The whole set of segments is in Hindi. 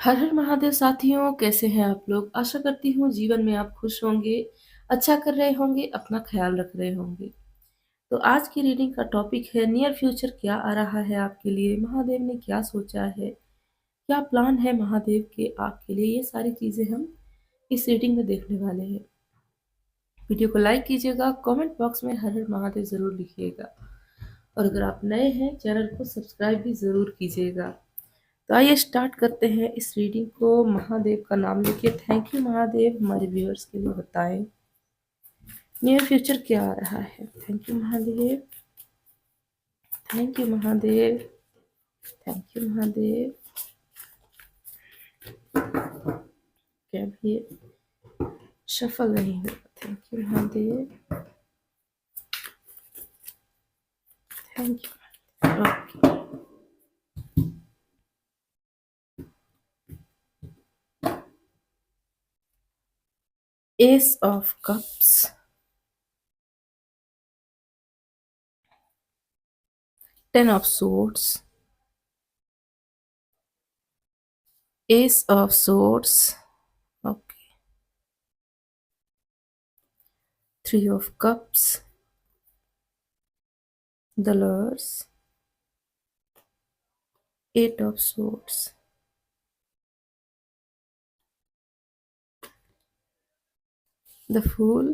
हर हर महादेव साथियों, कैसे हैं आप लोग? आशा करती हूँ जीवन में आप खुश होंगे, अच्छा कर रहे होंगे, अपना ख्याल रख रहे होंगे। तो आज की रीडिंग का टॉपिक है नियर फ्यूचर क्या आ रहा है आपके लिए, महादेव ने क्या सोचा है, क्या प्लान है महादेव के आपके लिए, ये सारी चीज़ें हम इस रीडिंग में देखने वाले हैं। वीडियो को लाइक कीजिएगा, कमेंट बॉक्स में हर हर महादेव ज़रूर लिखिएगा और अगर आप नए हैं चैनल को सब्सक्राइब भी ज़रूर कीजिएगा। तो आइए स्टार्ट करते हैं इस रीडिंग को। महादेव का नाम लेके थैंक यू महादेव हमारे व्यूअर्स के लिए बताएं नियर फ्यूचर क्या आ रहा है। Thank you Mahadev, thank you Mahadev, thank you Mahadev. क्या भी सफल नहीं होगा। Thank you Mahadev, thank you. Okay, S of cups, 10 of swords, ace of swords, okay, 3 of cups, the lovers, 8 of swords, the fool,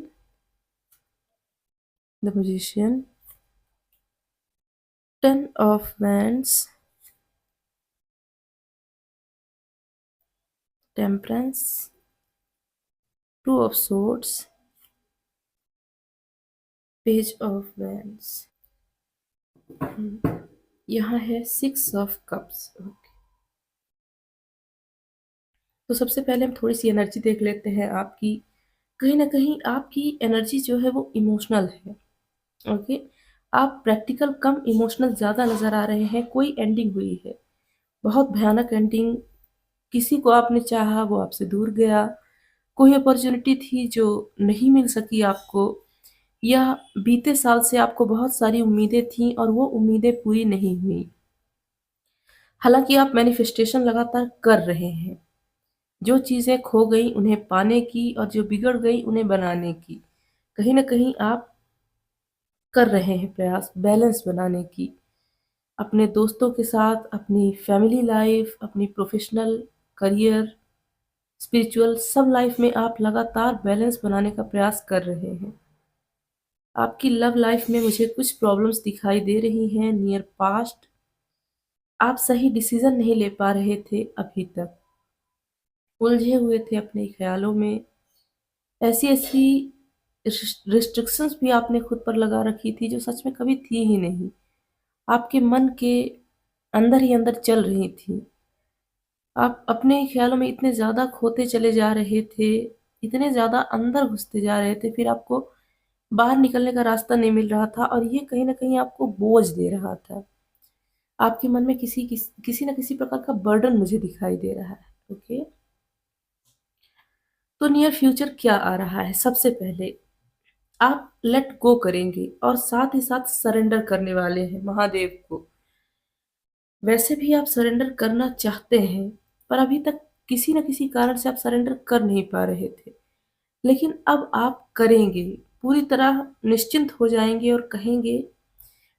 the magician, 10 of wands, temperance, 2 of swords, page of wands। यहाँ है 6 of cups। तो सबसे पहले हम थोड़ी सी एनर्जी देख लेते हैं आपकी। कहीं ना कहीं आपकी एनर्जी जो है वो इमोशनल है। ओके, आप प्रैक्टिकल कम इमोशनल ज़्यादा नज़र आ रहे हैं। कोई एंडिंग हुई है, बहुत भयानक एंडिंग। किसी को आपने चाहा, वो आपसे दूर गया। कोई अपॉर्चुनिटी थी जो नहीं मिल सकी आपको, या बीते साल से आपको बहुत सारी उम्मीदें थीं और वो उम्मीदें पूरी नहीं हुई। हालांकि आप मैनिफेस्टेशन लगातार कर रहे हैं, जो चीज़ें खो गई उन्हें पाने की और जो बिगड़ गई उन्हें बनाने की। कहीं ना कहीं आप कर रहे हैं प्रयास बैलेंस बनाने की, अपने दोस्तों के साथ, अपनी फैमिली लाइफ, अपनी प्रोफेशनल करियर, स्पिरिचुअल सब लाइफ में आप लगातार बैलेंस बनाने का प्रयास कर रहे हैं। आपकी लव लाइफ में मुझे कुछ प्रॉब्लम्स दिखाई दे रही हैं नियर पास्ट। आप सही डिसीजन नहीं ले पा रहे थे, अभी तक उलझे हुए थे अपने ख्यालों में। ऐसी ऐसी रिस्ट्रिक्शंस भी आपने खुद पर लगा रखी थी जो सच में कभी थी ही नहीं, आपके मन के अंदर ही अंदर चल रही थी। आप अपने ख्यालों में इतने ज़्यादा खोते चले जा रहे थे, इतने ज़्यादा अंदर घुसते जा रहे थे, फिर आपको बाहर निकलने का रास्ता नहीं मिल रहा था और ये कहीं न कहीं आपको बोझ दे रहा था। आपके मन में किसी न किसी प्रकार का बर्डन मुझे दिखाई दे रहा है। ओके? तो नियर फ्यूचर क्या आ रहा है? सबसे पहले आप लेट गो करेंगे और साथ ही साथ सरेंडर करने वाले हैं महादेव को। वैसे भी आप सरेंडर करना चाहते हैं, पर अभी तक किसी न किसी कारण से आप सरेंडर कर नहीं पा रहे थे। लेकिन अब आप करेंगे, पूरी तरह निश्चिंत हो जाएँगे और कहेंगे,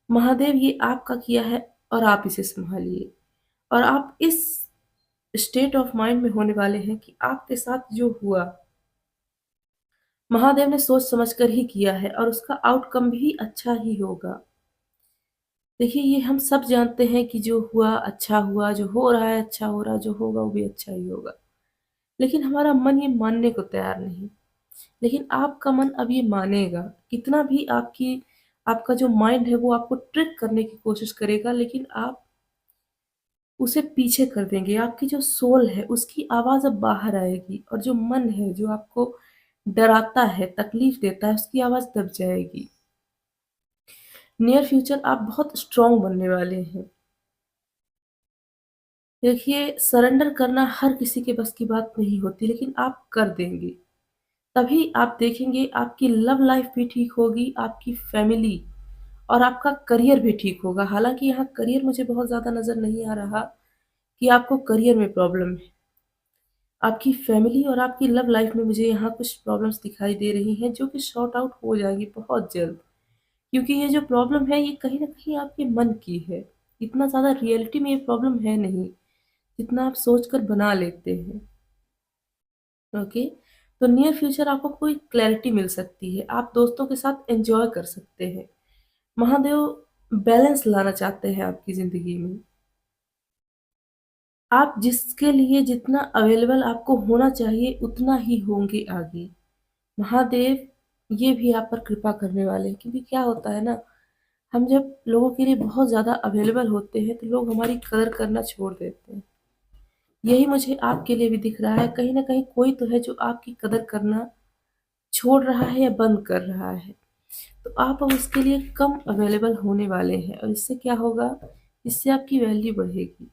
महादेव ये आपका किया है और आप इसे सँभालिए। और आप इस स्टेट ऑफ माइंड में होने वाले हैं कि आपके साथ जो हुआ, महादेव ने सोच समझ कर ही किया है और उसका आउटकम भी अच्छा ही होगा। देखिए, ये हम सब जानते हैं कि जो हुआ अच्छा हुआ, जो हो रहा है अच्छा हो रहा है, जो होगा वो भी अच्छा ही होगा। लेकिन हमारा मन ये मानने को तैयार नहीं। लेकिन आपका मन अब ये मानेगा। कितना भी आपका जो माइंड है वो आपको ट्रिक करने की कोशिश करेगा, लेकिन आप उसे पीछे कर देंगे। आपकी जो सोल है उसकी आवाज़ अब बाहर आएगी और जो मन है, जो आपको डराता है, तकलीफ देता है, उसकी आवाज़ दब जाएगी। नियर फ्यूचर आप बहुत स्ट्रॉन्ग बनने वाले हैं। देखिए, सरेंडर करना हर किसी के बस की बात नहीं होती, लेकिन आप कर देंगे। तभी आप देखेंगे आपकी लव लाइफ भी ठीक होगी, आपकी फैमिली और आपका करियर भी ठीक होगा। हालाँकि यहाँ करियर मुझे बहुत ज़्यादा नज़र नहीं आ रहा कि आपको करियर में प्रॉब्लम है। आपकी फैमिली और आपकी लव लाइफ में मुझे यहाँ कुछ प्रॉब्लम्स दिखाई दे रही हैं जो कि सॉर्ट आउट हो जाएगी बहुत जल्द। क्योंकि ये जो प्रॉब्लम है ये कहीं न कहीं आपके मन की है। इतना ज़्यादा रियलिटी में ये प्रॉब्लम है नहीं, जितना आप सोच कर बना लेते हैं। ओके? तो नियर फ्यूचर आपको कोई क्लैरिटी मिल सकती है। आप दोस्तों के साथ एन्जॉय कर सकते हैं। महादेव बैलेंस लाना चाहते हैं आपकी ज़िंदगी में। आप जिसके लिए जितना अवेलेबल आपको होना चाहिए उतना ही होंगे आगे। महादेव ये भी आप पर कृपा करने वाले हैं क्योंकि क्या होता है ना, हम जब लोगों के लिए बहुत ज़्यादा अवेलेबल होते हैं तो लोग हमारी कदर करना छोड़ देते हैं। यही मुझे आपके लिए भी दिख रहा है, कहीं न कहीं कोई तो है जो आपकी कदर करना छोड़ रहा है या बंद कर रहा है। तो आप अब उसके लिए कम अवेलेबल होने वाले हैं और इससे क्या होगा, इससे आपकी वैल्यू बढ़ेगी।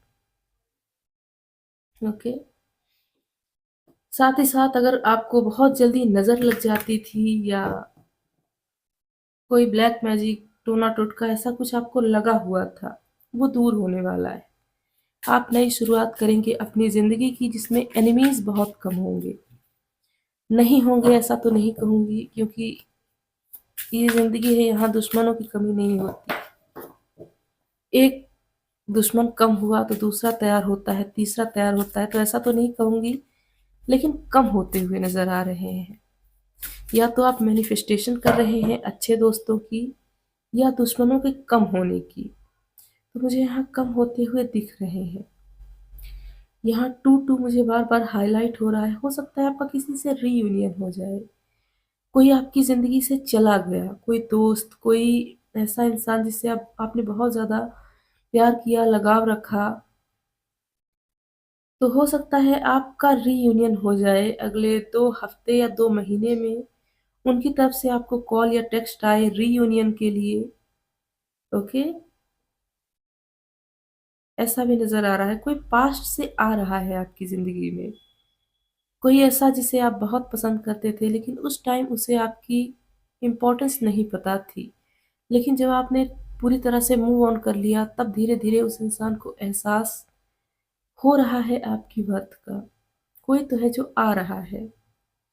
ओके? साथ ही साथ अगर आपको बहुत जल्दी नज़र लग जाती थी या कोई ब्लैक मैजिक, टोना टोटका ऐसा कुछ आपको लगा हुआ था, वो दूर होने वाला है। आप नई शुरुआत करेंगे अपनी ज़िंदगी की जिसमें एनिमीज़ बहुत कम होंगे। नहीं होंगे ऐसा तो नहीं कहूँगी क्योंकि ये ज़िंदगी है, यहाँ दुश्मनों की कमी नहीं होती। एक दुश्मन कम हुआ तो दूसरा तैयार होता है, तीसरा तैयार होता है, तो ऐसा तो नहीं कहूँगी, लेकिन कम होते हुए नज़र आ रहे हैं। या तो आप मैनिफेस्टेशन कर रहे हैं अच्छे दोस्तों की या दुश्मनों के कम होने की। तो मुझे यहाँ कम होते हुए दिख रहे हैं। यहाँ 2-2 मुझे बार-बार हाइलाइट हो रहा है। हो सकता है आपका किसी से रीयूनियन हो जाए। कोई आपकी ज़िंदगी से चला गया, कोई दोस्त, कोई ऐसा इंसान जिससे आपने बहुत ज़्यादा प्यार किया, लगाव रखा, तो हो सकता है आपका रीयूनियन हो जाए अगले 2 हफ्ते या 2 महीने में। उनकी तरफ से आपको कॉल या टेक्स्ट आए रीयूनियन के लिए, ओके? ऐसा भी नज़र आ रहा है। कोई पास्ट से आ रहा है आपकी ज़िंदगी में। कोई ऐसा जिसे आप बहुत पसंद करते थे लेकिन उस टाइम उसे आपकी इम्पोर्टेंस नहीं पता थी। लेकिन जब आपने पूरी तरह से मूव ऑन कर लिया तब धीरे-धीरे उस इंसान को एहसास हो रहा है आपकी वर्थ का। कोई तो है जो आ रहा है,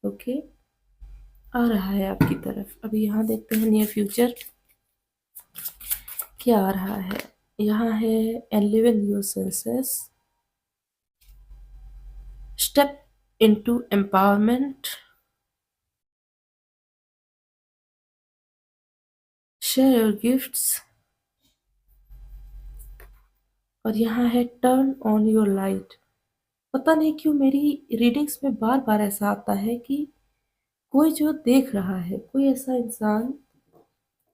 ओके? आ रहा है आपकी तरफ। अभी यहाँ देखते हैं नियर फ्यूचर क्या आ रहा है। यहाँ है and live in your senses, step into empowerment, share your gifts और यहाँ है टर्न ऑन योर लाइट। पता नहीं क्यों मेरी रीडिंग्स में बार-बार ऐसा आता है कि कोई जो देख रहा है, कोई ऐसा इंसान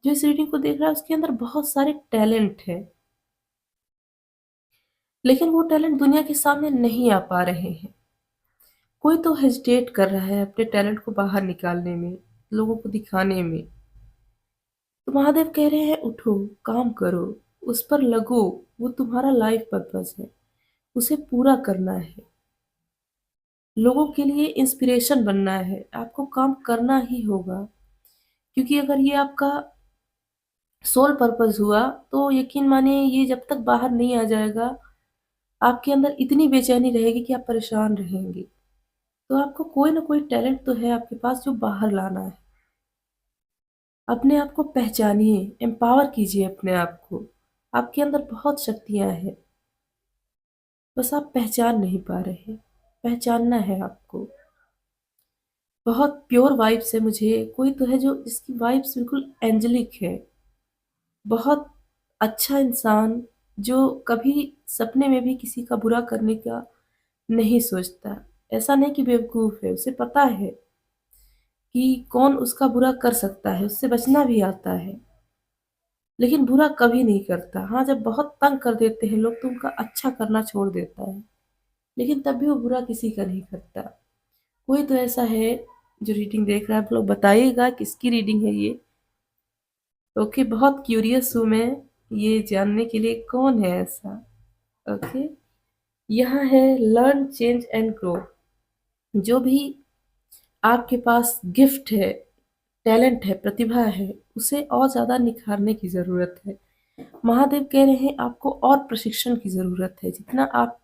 जो इस रीडिंग को देख रहा है उसके अंदर बहुत सारे टैलेंट हैं, लेकिन वो टैलेंट दुनिया के सामने नहीं आ पा रहे हैं। कोई तो हेजिटेट कर रहा है अपने टैलेंट को बाहर निकालने में, लोगों को दिखाने में। तो महादेव कह रहे हैं उठो, काम करो, उस पर लगो, वो तुम्हारा लाइफ पर्पस है, उसे पूरा करना है। लोगों के लिए इंस्पिरेशन बनना है, आपको काम करना ही होगा। क्योंकि अगर ये आपका सोल पर्पस हुआ, तो यकीन मानिए ये जब तक बाहर नहीं आ जाएगा, आपके अंदर इतनी बेचैनी रहेगी कि आप परेशान रहेंगे। तो आपको कोई ना कोई टैलेंट तो है आपके पास जो बाहर लाना है। अपने आप को पहचानिए, एम्पावर कीजिए अपने आप को। आपके अंदर बहुत शक्तियाँ हैं, बस आप पहचान नहीं पा रहे। पहचानना है आपको। बहुत प्योर वाइब्स है मुझे, कोई तो है जो जिसकी वाइब्स बिल्कुल एंजेलिक है। बहुत अच्छा इंसान जो कभी सपने में भी किसी का बुरा करने का नहीं सोचता। ऐसा नहीं कि बेवकूफ़ है, उसे पता है कि कौन उसका बुरा कर सकता है, उससे बचना भी आता है। लेकिन बुरा कभी नहीं करता। हाँ, जब बहुत तंग कर देते हैं लोग तो उनका अच्छा करना छोड़ देता है, लेकिन तब भी वो बुरा किसी का नहीं करता। कोई तो ऐसा है जो रीडिंग देख रहा है, आप लोग बताइएगा किसकी रीडिंग है ये? ओके, बहुत क्यूरियस हूँ मैं ये जानने के लिए कौन है ऐसा? ओके, यहाँ है लर्न, चेंज एंड ग्रो। जो भी आपके पास गिफ्ट है, टैलेंट है, प्रतिभा है, उसे और ज़्यादा निखारने की ज़रूरत है। महादेव कह रहे हैं आपको और प्रशिक्षण की ज़रूरत है। जितना आप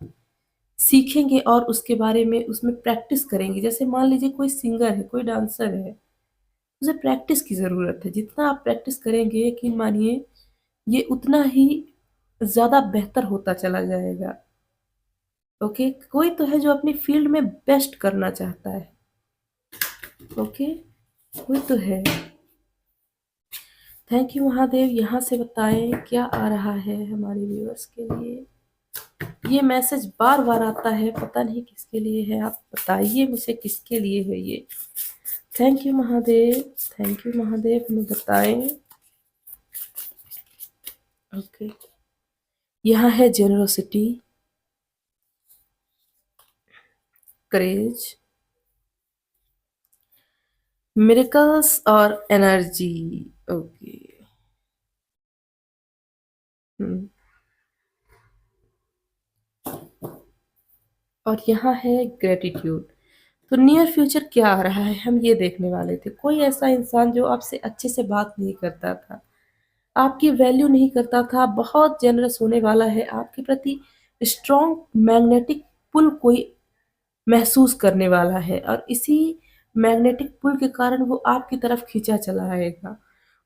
सीखेंगे और उसके बारे में उसमें प्रैक्टिस करेंगे। जैसे मान लीजिए कोई सिंगर है, कोई डांसर है, उसे प्रैक्टिस की ज़रूरत है। जितना आप प्रैक्टिस करेंगे, यकीन मानिए, ये उतना ही ज़्यादा बेहतर होता चला जाएगा। ओके? कोई तो है जो अपनी फ़ील्ड में बेस्ट करना चाहता है। ओके? कोई तो है। Thank you Mahadev. यहाँ से बताएँ क्या आ रहा है हमारे व्यूअर्स के लिए? ये मैसेज बार-बार आता है, पता नहीं किसके लिए है, आप बताइए मुझे किसके लिए है ये? Thank you Mahadev, thank you Mahadev, हमें बताएँ। ओके, यहाँ है जेनरोसिटी, करेज, मिरेकल्स और एनर्जी। ओके। हुँ। और यहाँ है ग्रैटिट्यूड। तो नियर फ्यूचर क्या आ रहा है, हम ये देखने वाले थे। कोई ऐसा इंसान जो आपसे अच्छे से बात नहीं करता था, आपकी वैल्यू नहीं करता था, बहुत जेनरस होने वाला है, आपके प्रति स्ट्रॉन्ग मैग्नेटिक पुल कोई महसूस करने वाला है और इसी मैग्नेटिक पुल के कारण वो आपकी तरफ खींचा चला आएगा।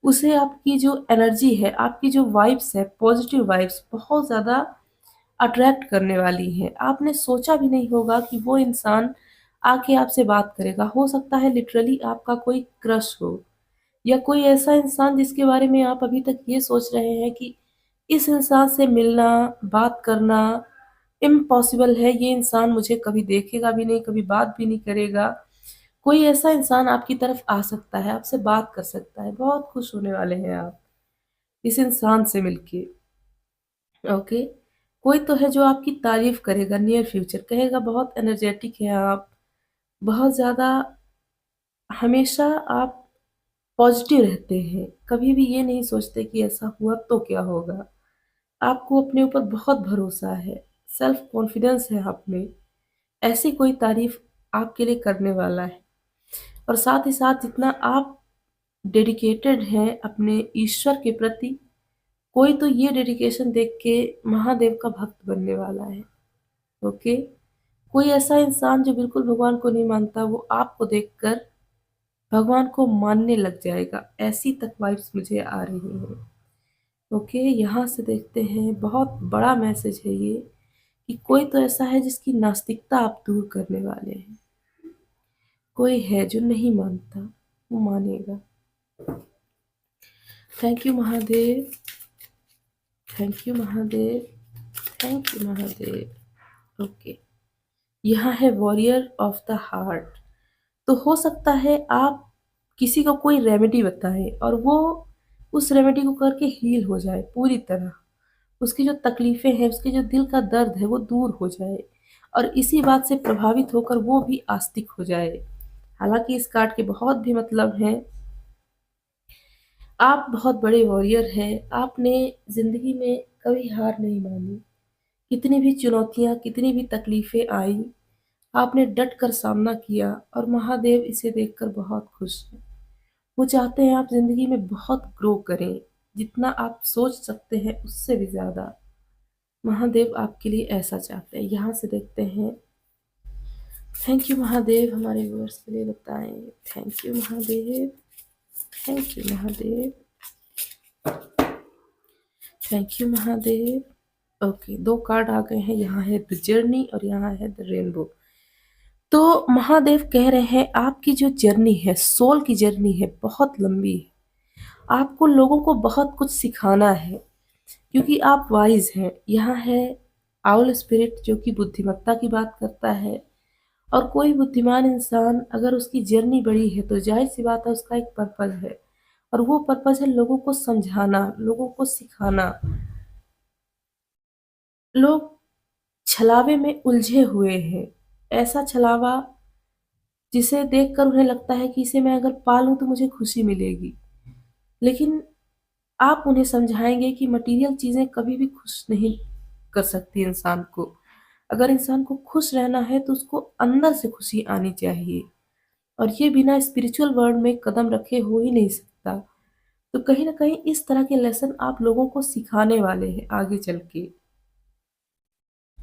उसे आपकी जो एनर्जी है, आपकी जो वाइब्स है, पॉजिटिव वाइब्स बहुत ज़्यादा अट्रैक्ट करने वाली हैं। आपने सोचा भी नहीं होगा कि वो इंसान आके आपसे बात करेगा। हो सकता है लिटरली आपका कोई क्रश हो या कोई ऐसा इंसान जिसके बारे में आप अभी तक ये सोच रहे हैं कि इस इंसान से मिलना, बात करना इम्पॉसिबल है, ये इंसान मुझे कभी देखेगा भी नहीं, कभी बात भी नहीं करेगा। कोई ऐसा इंसान आपकी तरफ आ सकता है, आपसे बात कर सकता है, बहुत खुश होने वाले हैं आप इस इंसान से मिलके। ओके? कोई तो है जो आपकी तारीफ़ करेगा नियर फ्यूचर, कहेगा बहुत एनर्जेटिक हैं आप, बहुत ज़्यादा हमेशा आप पॉज़िटिव रहते हैं, कभी भी ये नहीं सोचते कि ऐसा हुआ तो क्या होगा। आपको अपने ऊपर बहुत भरोसा है, सेल्फ कॉन्फिडेंस है आप में, ऐसी कोई तारीफ़ आपके लिए करने वाला है। और साथ ही साथ जितना आप डेडिकेटेड हैं अपने ईश्वर के प्रति, कोई तो ये डेडिकेशन देख के महादेव का भक्त बनने वाला है। ओके? कोई ऐसा इंसान जो बिल्कुल भगवान को नहीं मानता, वो आपको देखकर भगवान को मानने लग जाएगा। ऐसी तक वाइब्स मुझे आ रही हैं। ओके? यहाँ से देखते हैं, बहुत बड़ा मैसेज है ये कि कोई तो ऐसा है जिसकी नास्तिकता आप दूर करने वाले हैं। कोई है जो नहीं मानता, वो मानेगा। Thank you Mahadev, thank you Mahadev, thank you Mahadev. Okay, यहाँ है वॉरियर ऑफ द हार्ट। तो हो सकता है आप किसी को कोई रेमेडी बताएं और वो उस रेमेडी को करके हील हो जाए पूरी तरह। उसकी जो तकलीफ़ें हैं, उसके जो दिल का दर्द है, वो दूर हो जाए और इसी बात से प्रभावित होकर वो भी आस्तिक हो जाए। हालाँकि इस कार्ड के बहुत भी मतलब हैं। आप बहुत बड़े वॉरियर हैं, आपने ज़िंदगी में कभी हार नहीं मानी। कितनी भी चुनौतियाँ, कितनी भी तकलीफ़ें आईं, आपने डट कर सामना किया और महादेव इसे देखकर बहुत खुश हैं। वो चाहते हैं आप ज़िंदगी में बहुत ग्रो करें, जितना आप सोच सकते हैं उससे भी ज़्यादा। महादेव आपके लिए ऐसा चाहते हैं। यहाँ से देखते हैं। थैंक यू महादेव, हमारे व्यूअर्स के लिए बताएँ। Thank you Mahadev, thank you Mahadev, thank you Mahadev. Okay, 2 card आ गए हैं, यहाँ है द जर्नी और यहाँ है द रेनबो। तो महादेव कह रहे हैं आपकी जो जर्नी है, सोल की जर्नी है, बहुत लंबी है। आपको लोगों को बहुत कुछ सिखाना है क्योंकि आप वाइज़ हैं। यहाँ है आउल स्पिरिट जो कि बुद्धिमत्ता की बात करता है और कोई बुद्धिमान इंसान अगर उसकी जर्नी बड़ी है तो ज़ाहिर-सी बात है उसका एक पर्पज़ है और वो पर्पज़ है लोगों को समझाना, लोगों को सिखाना। लोग छलावे में उलझे हुए हैं। ऐसा छलावा जिसे देखकर उन्हें लगता है कि इसे मैं अगर पा लूँ तो मुझे खुशी मिलेगी। लेकिन आप उन्हें समझाएँगे कि मटीरियल चीज़ें कभी भी खुश नहीं कर सकती इंसान को। अगर इंसान को खुश रहना है तो उसको अंदर से खुशी आनी चाहिए और ये बिना स्पिरिचुअल वर्ल्ड में कदम रखे हो ही नहीं सकता। तो कहीं न कहीं इस तरह के लेसन आप लोगों को सिखाने वाले हैं आगे चल के।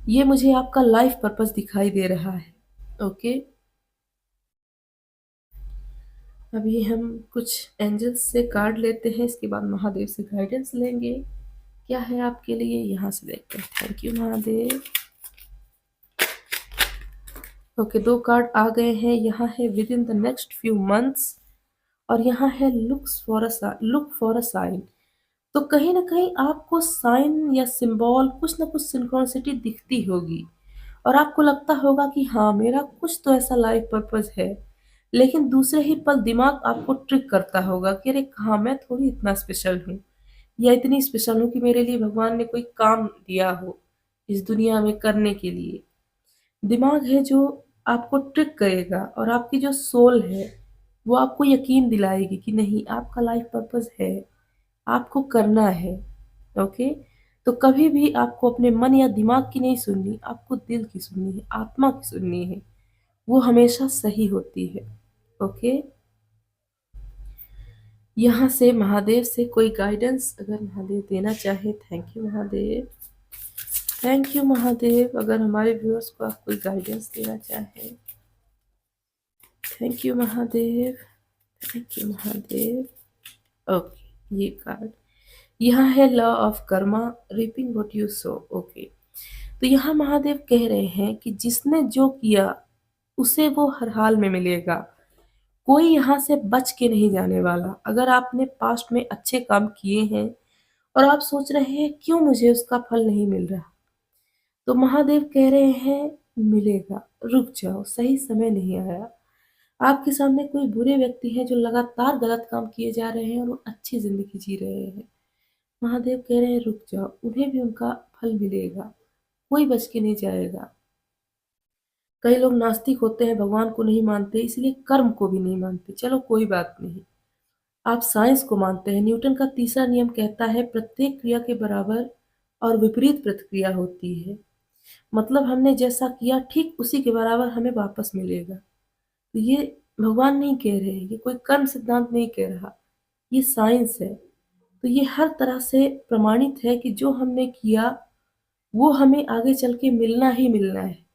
ये मुझे आपका लाइफ पर्पस दिखाई दे रहा है। ओके, अभी हम कुछ एंजल्स से कार्ड लेते हैं, इसके बाद महादेव से गाइडेंस लेंगे। क्या है आपके लिए, यहाँ से देखते हैं। Thank you Mahadev. ओके, दो कार्ड आ गए हैं। यहाँ है with in the next few months, और यहाँ है लुक फॉर अ साइन। तो कहीं ना कहीं आपको साइन या सिंबल, कुछ ना कुछ सिंक्रोनिसिटी दिखती होगी, और आपको लगता होगा कि हाँ मेरा कुछ तो ऐसा लाइफ पर्पस है। लेकिन दूसरे ही पल दिमाग आपको ट्रिक करता होगा कि अरे हाँ, मैं थोड़ी इतना स्पेशल हूँ, या इतनी स्पेशल हूँ कि मेरे लिए भगवान ने कोई काम दिया हो इस दुनिया में करने के लिए। दिमाग है जो आपको ट्रिक करेगा, और आपकी जो सोल है वो आपको यकीन दिलाएगी कि नहीं, आपका लाइफ पर्पस है, आपको करना है। ओके, तो कभी भी आपको अपने मन या दिमाग की नहीं सुननी, आपको दिल की सुननी है, आत्मा की सुननी है। वो हमेशा सही होती है। ओके, यहाँ से महादेव से कोई गाइडेंस अगर महादेव देना चाहे। Thank you Mahadev. Thank you Mahadev, अगर हमारे व्यूअर्स को आप कोई गाइडेंस देना चाहे। Thank you Mahadev. Thank you Mahadev. Okay, ये कार्ड यहाँ है law of Karma, reaping what you so. Okay, तो यहाँ महादेव कह रहे हैं कि जिसने जो किया उसे वो हर हाल में मिलेगा। कोई यहाँ से बच के नहीं जाने वाला। अगर आपने पास्ट में अच्छे काम किए हैं और आप सोच रहे हैं क्यों मुझे उसका फल नहीं मिल रहा, तो महादेव कह रहे हैं मिलेगा। रुक जाओ, सही समय नहीं आया। आपके सामने कोई बुरे व्यक्ति हैं जो लगातार गलत काम किए जा रहे हैं और वो अच्छी जिंदगी जी रहे हैं। महादेव कह रहे हैं रुक जाओ, उन्हें भी उनका फल मिलेगा। कोई बच के नहीं जाएगा। कई लोग नास्तिक होते हैं, भगवान को नहीं मानते, इसलिए कर्म को भी नहीं मानते। चलो कोई बात नहीं, आप साइंस को मानते हैं। न्यूटन का तीसरा नियम कहता है प्रत्येक क्रिया के बराबर और विपरीत प्रतिक्रिया होती है। मतलब हमने जैसा किया ठीक उसी के बराबर हमें वापस मिलेगा। तो ये भगवान नहीं कह रहे, ये कोई कर्म सिद्धांत नहीं कह रहा, ये साइंस है। तो ये हर तरह से प्रमाणित है कि जो हमने किया वो हमें आगे चल के मिलना ही मिलना है।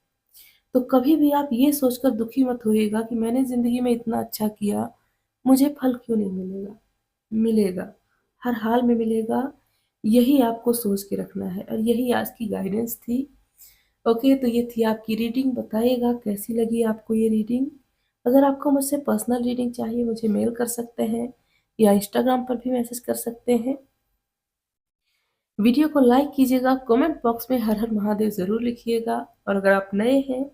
तो कभी भी आप ये सोचकर दुखी मत होइएगा कि मैंने जिंदगी में इतना अच्छा किया, मुझे फल क्यों नहीं मिलेगा। मिलेगा, हर हाल में मिलेगा। यही आपको सोच के रखना है, और यही आज की गाइडेंस थी। ओके, तो ये थी आपकी रीडिंग। बताइएगा कैसी लगी आपको ये रीडिंग। अगर आपको मुझसे पर्सनल रीडिंग चाहिए, मुझे मेल कर सकते हैं या इंस्टाग्राम पर भी मैसेज कर सकते हैं। वीडियो को लाइक कीजिएगा, कमेंट बॉक्स में हर हर महादेव ज़रूर लिखिएगा, और अगर आप नए हैं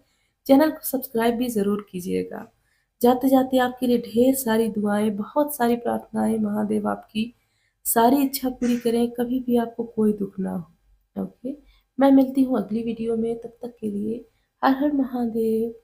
चैनल को सब्सक्राइब भी ज़रूर कीजिएगा। जाते जाते आपके लिए ढेर सारी दुआएं, बहुत सारी प्रार्थनाएं। महादेव आपकी सारी इच्छा पूरी करें, कभी भी आपको कोई दुख ना हो। ओके, मैं मिलती हूँ अगली वीडियो में, तब तक के लिए हर हर महादेव।